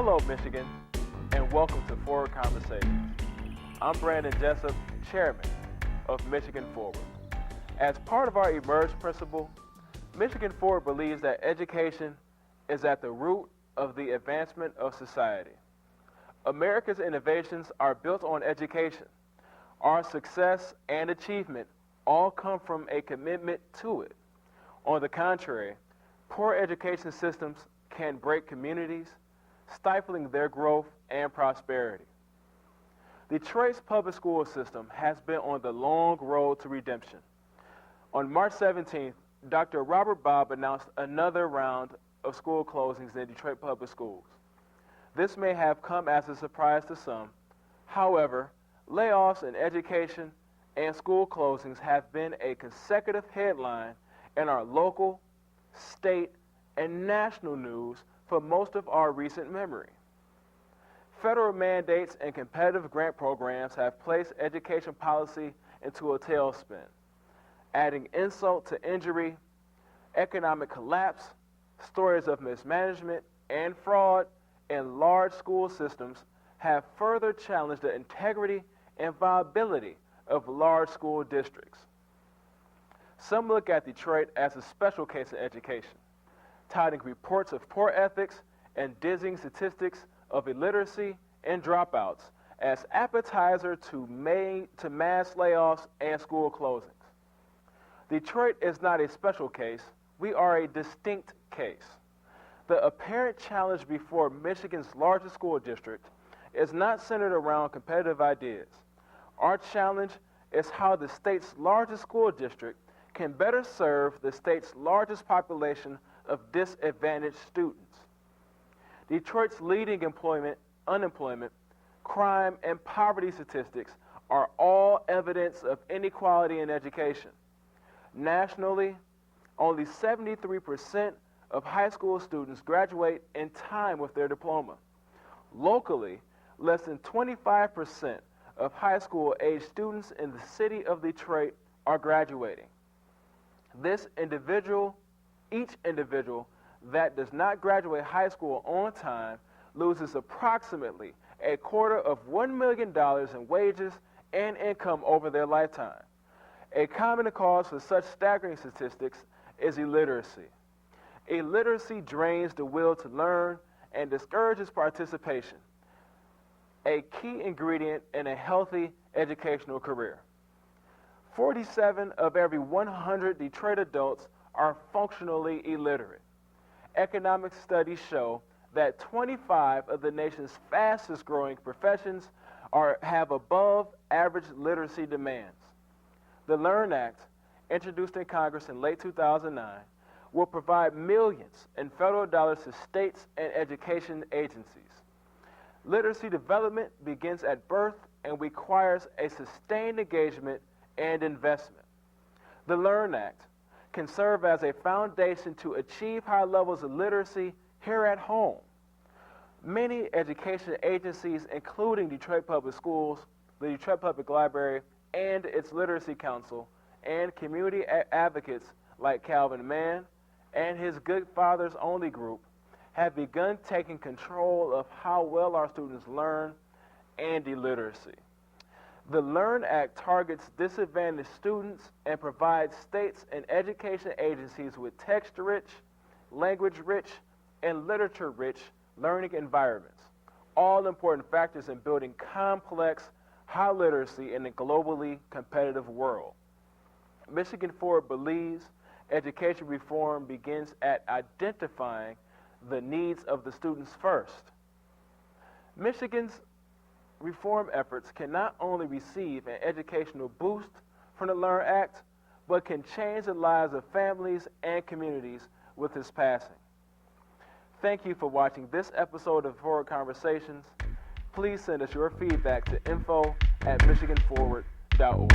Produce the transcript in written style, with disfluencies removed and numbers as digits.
Hello, Michigan, and welcome to Forward Conversations. I'm Brandon Jessup, Chairman of Michigan Forward. As part of our Emerge principle, Michigan Forward believes that education is at the root of the advancement of society. America's innovations are built on education. Our success and achievement all come from a commitment to it. On the contrary, poor education systems can break communities, stifling their growth and prosperity. Detroit's public school system has been on the long road to redemption. On March 17th, Dr. Robert Bob announced another round of school closings in Detroit public schools. This may have come as a surprise to some. However, layoffs in education and school closings have been a consecutive headline in our local, state, and national news for most of our recent memory. Federal mandates and competitive grant programs have placed education policy into a tailspin, adding insult to injury, economic collapse, stories of mismanagement and fraud in large school systems have further challenged the integrity and viability of large school districts. Some look at Detroit as a special case in education, touting reports of poor ethics and dizzying statistics of illiteracy and dropouts as appetizer to mass layoffs and school closings. Detroit is not a special case, we are a distinct case. The apparent challenge before Michigan's largest school district is not centered around competitive ideas. Our challenge is how the state's largest school district can better serve the state's largest population of disadvantaged students. Detroit's leading unemployment, crime, and poverty statistics are all evidence of inequality in education. Nationally, only 73% of high school students graduate in time with their diploma. Locally, less than 25% of high school-age students in the city of Detroit are graduating. Each individual that does not graduate high school on time loses approximately $250,000 million in wages and income over their lifetime. A common cause for such staggering statistics is illiteracy. Illiteracy drains the will to learn and discourages participation, a key ingredient in a healthy educational career. 47 of every 100 Detroit adults are functionally illiterate. Economic studies show that 25 of the nation's fastest growing professions have above average literacy demands. The LEARN Act, introduced in Congress in late 2009, will provide millions in federal dollars to states and education agencies. Literacy development begins at birth and requires a sustained engagement and investment. The LEARN Act can serve as a foundation to achieve high levels of literacy here at home. Many education agencies, including Detroit Public Schools, the Detroit Public Library, and its Literacy Council, and community advocates like Calvin Mann and his Good Fathers Only group, have begun taking control of how well our students learn and illiteracy. The LEARN Act targets disadvantaged students and provides states and education agencies with text-rich, language-rich, and literature-rich learning environments, all important factors in building complex, high literacy in a globally competitive world. Michigan Forward believes education reform begins at identifying the needs of the students first. Michigan's reform efforts can not only receive an educational boost from the LEARN Act, but can change the lives of families and communities with its passing. Thank you for watching this episode of Forward Conversations. Please send us your feedback to info@michiganforward.org.